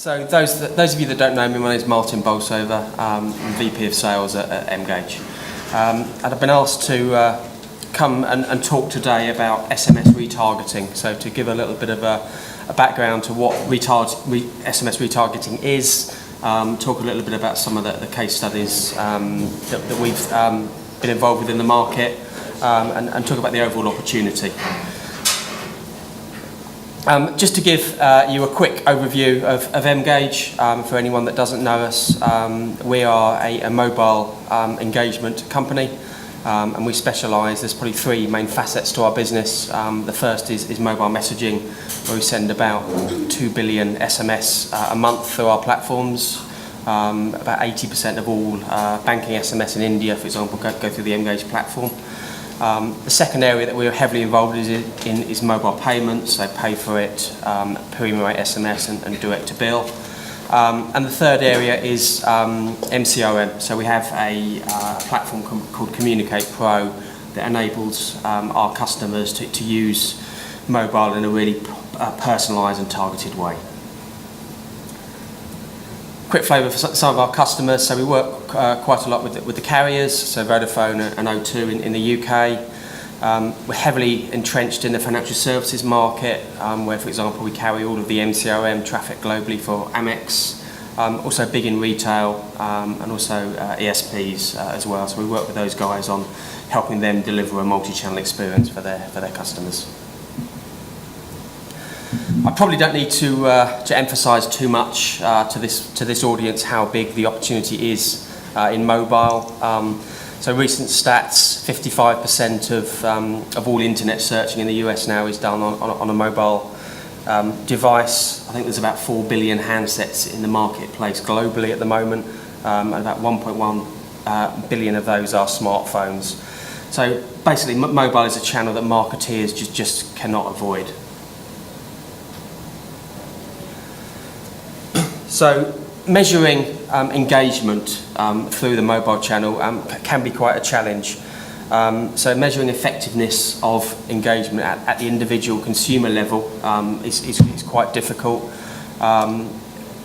So those of you that don't know me, my name is Martin Bolster. I'm VP of Sales at Emgage. And I've been asked to come and talk today about SMS retargeting. So to give a little bit of a background to what SMS retargeting is, talk a little bit about some of the case studies that we've been involved with in the market, and talk about the overall opportunity. Just to give you a quick overview of Emgage, for anyone that doesn't know us, we are a mobile engagement company, and we specialise. There's probably three main facets to our business. The first is mobile messaging, where we send about 2 billion SMS a month through our platforms. About 80% of all banking SMS in India, for example, go through the Emgage platform. The second area that we're heavily involved in is mobile payments, so pay for it, premium rate SMS and direct to bill. And the third area is MCRM, so we have a platform called Communicate Pro that enables our customers to use mobile in a really personalised and targeted way. Quick flavour for some of our customers. So we work quite a lot with the carriers, so Vodafone and O2 in the UK. We're heavily entrenched in the financial services market, where, for example, we carry all of the MCRM traffic globally for Amex. Also big in retail, and also ESPs as well. So we work with those guys on helping them deliver a multi-channel experience for their customers. I probably don't need to emphasise too much to this audience how big the opportunity is in mobile. So recent stats: 55% of all internet searching in the US now is done on a mobile device. I think there's about 4 billion handsets in the marketplace globally at the moment, and about 1.1 billion of those are smartphones. So basically, mobile is a channel that marketeers just cannot avoid. So measuring engagement through the mobile channel can be quite a challenge. So measuring effectiveness of engagement at the individual consumer level is quite difficult.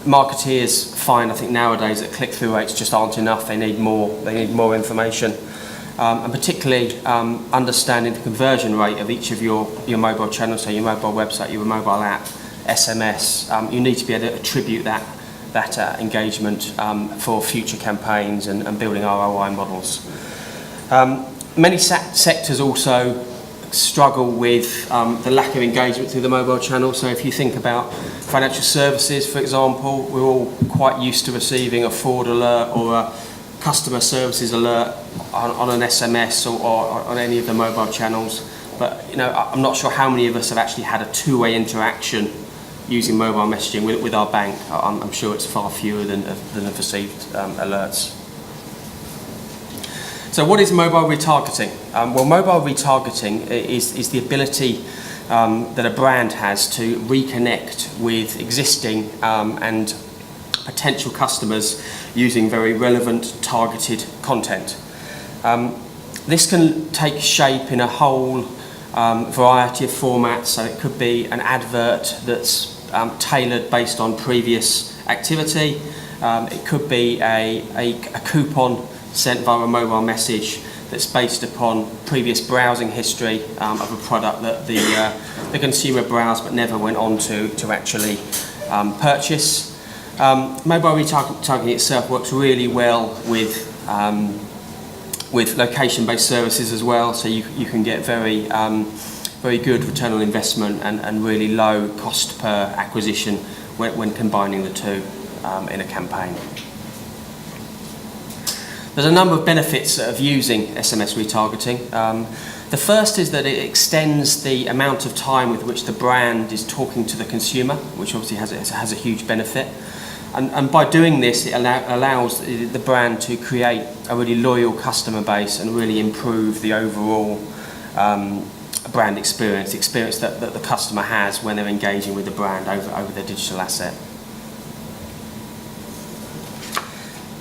Marketeers find, I think nowadays, that click-through rates just aren't enough. They need more information, and particularly understanding the conversion rate of each of your mobile channels, so your mobile website, your mobile app, SMS. You need to be able to attribute that engagement for future campaigns and building ROI models. Many sectors also struggle with the lack of engagement through the mobile channel. So if you think about financial services, for example, we're all quite used to receiving a fraud alert or a customer services alert on an SMS or on any of the mobile channels. But I'm not sure how many of us have actually had a two-way interaction using mobile messaging with our bank. I'm sure it's far fewer than have received alerts. So what is mobile retargeting? Well, mobile retargeting is the ability that a brand has to reconnect with existing and potential customers using very relevant, targeted content. This can take shape in a whole variety of formats. So it could be an advert that's tailored based on previous activity. It could be a coupon sent via a mobile message that's based upon previous browsing history of a product that the consumer browsed but never went on to actually purchase. Mobile retargeting itself works really well with location-based services as well, so you can get very good return on investment and really low cost per acquisition when combining the two in a campaign. There's a number of benefits of using SMS retargeting. The first is that it extends the amount of time with which the brand is talking to the consumer, which obviously has a huge benefit. And by doing this, it allows the brand to create a really loyal customer base and really improve the overall brand experience, the experience that the customer has when they're engaging with the brand over their digital asset.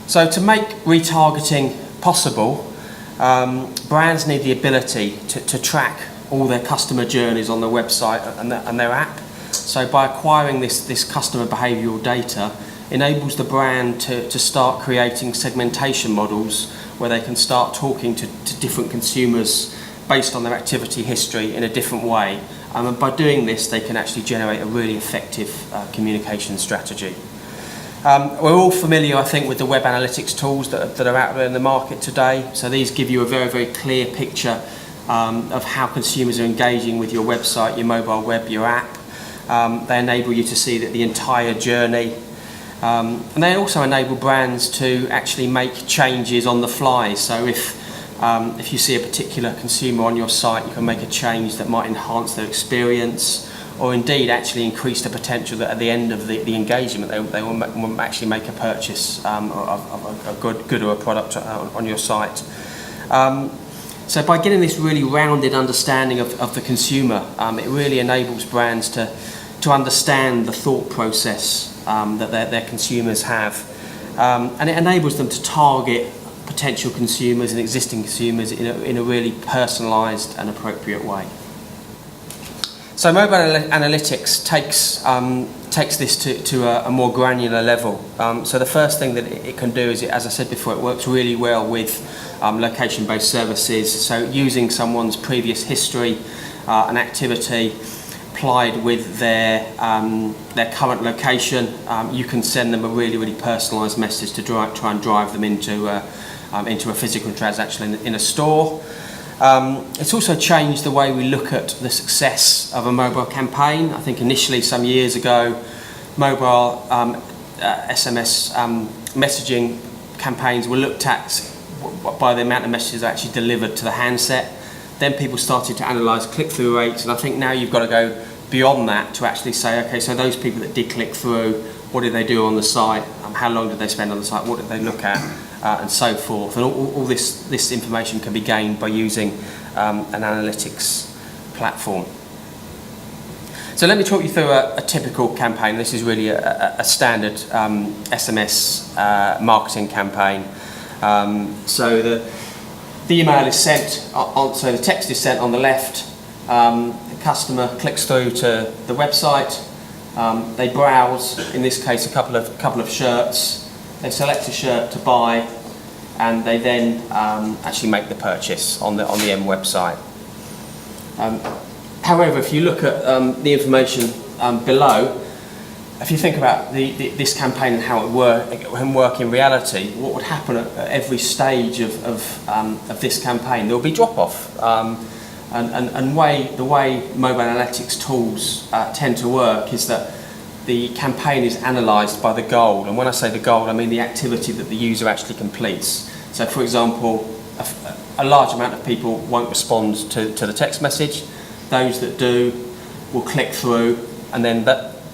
So to make retargeting possible, brands need the ability to track all their customer journeys on their website and their app. So by acquiring this customer behavioural data, enables the brand to start creating segmentation models where they can start talking to different consumers based on their activity history in a different way. And by doing this, they can actually generate a really effective communication strategy. We're all familiar, I think, with the web analytics tools that are out there in the market today. So these give you a very, very clear picture of how consumers are engaging with your website, your mobile web, your app. They enable you to see that the entire journey. And they also enable brands to actually make changes on the fly. So if you see a particular consumer on your site, you can make a change that might enhance their experience, or indeed actually increase the potential that at the end of the engagement they will actually make a purchase of a good or a product on your site. So by getting this really rounded understanding of the consumer, it really enables brands to understand the thought process that their consumers have, and it enables them to target potential consumers and existing consumers in a really personalised and appropriate way. So mobile analytics takes this to a more granular level. So the first thing that it can do is, as I said before, it works really well with location-based services. So using someone's previous history and activity applied with their current location, you can send them a really, really personalised message to try and drive them into a physical transaction in a store. It's also changed the way we look at the success of a mobile campaign. I think initially, some years ago, mobile SMS messaging campaigns were looked at by the amount of messages actually delivered to the handset. Then people started to analyse click-through rates, and I think now you've got to go beyond that to actually say, okay, so those people that did click through, what did they do on the site, how long did they spend on the site, what did they look at, and so forth. And all this information can be gained by using an analytics platform. So let me talk you through a typical campaign. This is really a standard SMS marketing campaign. So the email is sent, so the text is sent on the left. The customer clicks through to the website. They browse, in this case, a couple of shirts. They select a shirt to buy, and they then actually make the purchase on the M website. However, if you look at the information below, if you think about this campaign and how it work in reality, what would happen at every stage of this campaign? There will be drop-off. And the way mobile analytics tools tend to work is that the campaign is analysed by the goal. And when I say the goal, I mean the activity that the user actually completes. So for example, a large amount of people won't respond to the text message. Those that do will click through, and then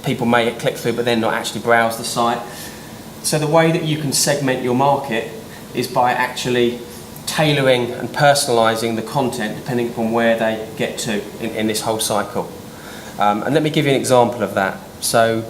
people may click through but then not actually browse the site. So the way that you can segment your market is by actually tailoring and personalising the content depending upon where they get to in this whole cycle. And let me give you an example of that. So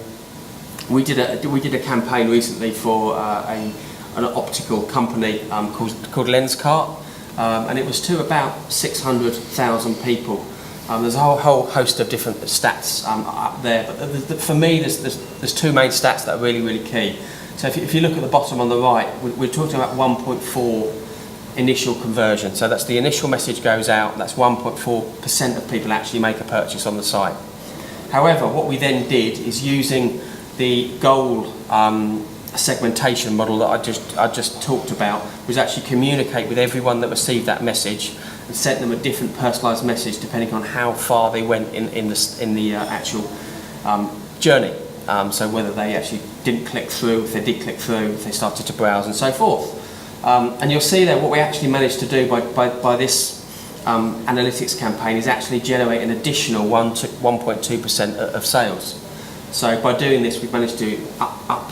we did a campaign recently for an optical company called Lenskart, and it was to about 600,000 people. There's a whole host of different stats up there, but for me there's two main stats that are really, really key. So if you look at the bottom on the right, we're talking about 1.4 initial conversion. So that's the initial message goes out, that's 1.4% of people actually make a purchase on the site. However, what we then did is, using the goal segmentation model that I just talked about, was actually communicate with everyone that received that message and sent them a different personalised message depending on how far they went in the actual journey. So whether they actually didn't click through, if they did click through, if they started to browse, and so forth. And you'll see there what we actually managed to do by this analytics campaign is actually generate an additional 1 to 1.2% of sales. So by doing this, we've managed to up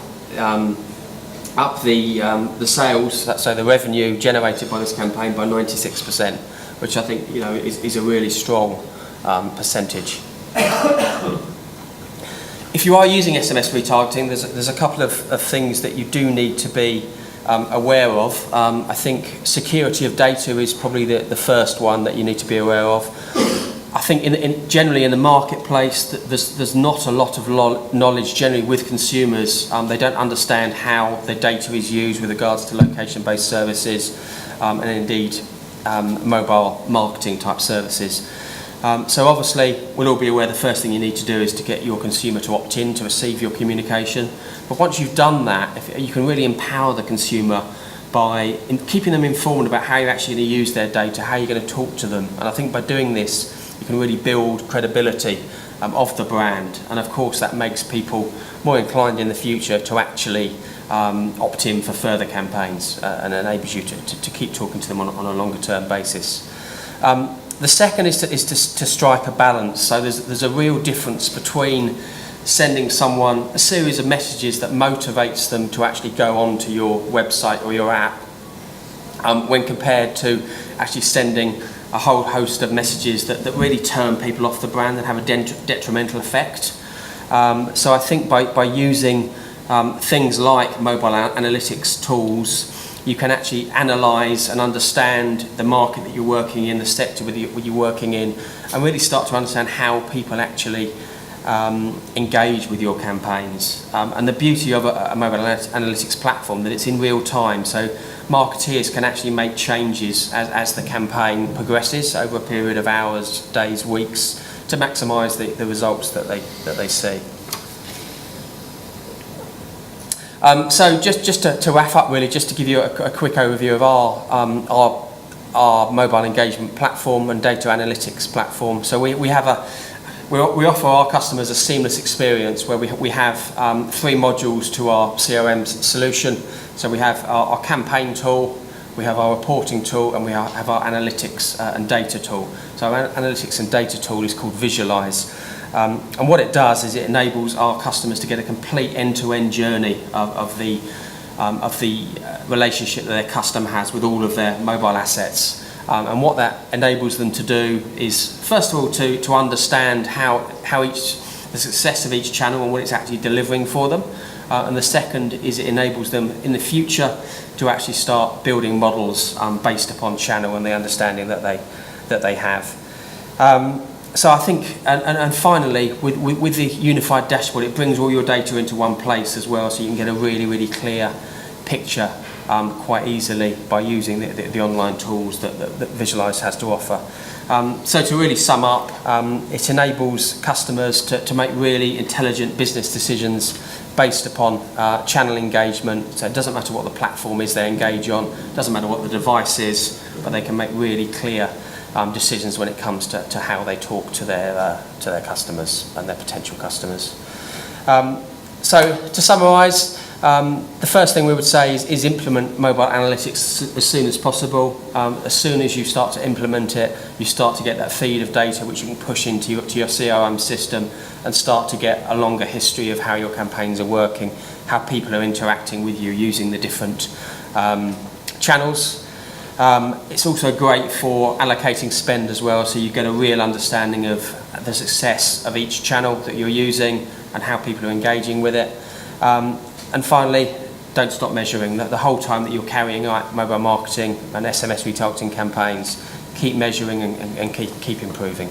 the sales, so the revenue generated by this campaign, by 96%, which I think is a really strong percentage. If you are using SMS retargeting, there's a couple of things that you do need to be aware of. I think security of data is probably the first one that you need to be aware of. I think generally in the marketplace, there's not a lot of knowledge generally with consumers. They don't understand how their data is used with regards to location-based services and indeed mobile marketing type services. So obviously we'll all be aware the first thing you need to do is to get your consumer to opt in to receive your communication. But once you've done that, you can really empower the consumer by keeping them informed about how you're actually going to use their data, how you're going to talk to them. And I think by doing this, you can really build credibility of the brand. And of course, that makes people more inclined in the future to actually opt in for further campaigns and enables you to keep talking to them on a longer term basis. The second is to strike a balance. So there's a real difference between sending someone a series of messages that motivates them to actually go onto your website or your app when compared to actually sending a whole host of messages that really turn people off the brand and have a detrimental effect. So I think by using things like mobile analytics tools, you can actually analyse and understand the market that you're working in, the sector that you're working in, and really start to understand how people actually engage with your campaigns. And the beauty of a mobile analytics platform that it's in real time, so marketeers can actually make changes as the campaign progresses over a period of hours, days, weeks to maximise the results that they see. So just to wrap up really, just to give you a quick overview of our mobile engagement platform and data analytics platform. So we offer our customers a seamless experience where we have 3 modules to our CRM solution. So we have our campaign tool, we have our reporting tool, and we have our analytics and data tool. So our analytics and data tool is called Visualize. And what it does is it enables our customers to get a complete end-to-end journey of the relationship that their customer has with all of their mobile assets. And what that enables them to do is, first of all, to understand the success of each channel and what it's actually delivering for them. And the second is it enables them in the future to actually start building models based upon channel and the understanding that they have. So I think, and finally, with the unified dashboard, it brings all your data into one place as well, so you can get a really, really clear picture quite easily by using the online tools that Visualize has to offer. So to really sum up, it enables customers to make really intelligent business decisions based upon channel engagement. So it doesn't matter what the platform is they engage on, it doesn't matter what the device is, but they can make really clear decisions when it comes to how they talk to their customers and their potential customers. So to summarise, the first thing we would say is implement mobile analytics as soon as possible. As soon as you start to implement it, you start to get that feed of data which you can push into your CRM system and start to get a longer history of how your campaigns are working, how people are interacting with you using the different channels. It's also great for allocating spend as well, so you get a real understanding of the success of each channel that you're using and how people are engaging with it. And finally, don't stop measuring. The whole time that you're carrying out mobile marketing and SMS retargeting campaigns, keep measuring and keep improving.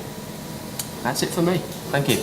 That's it for me. Thank you.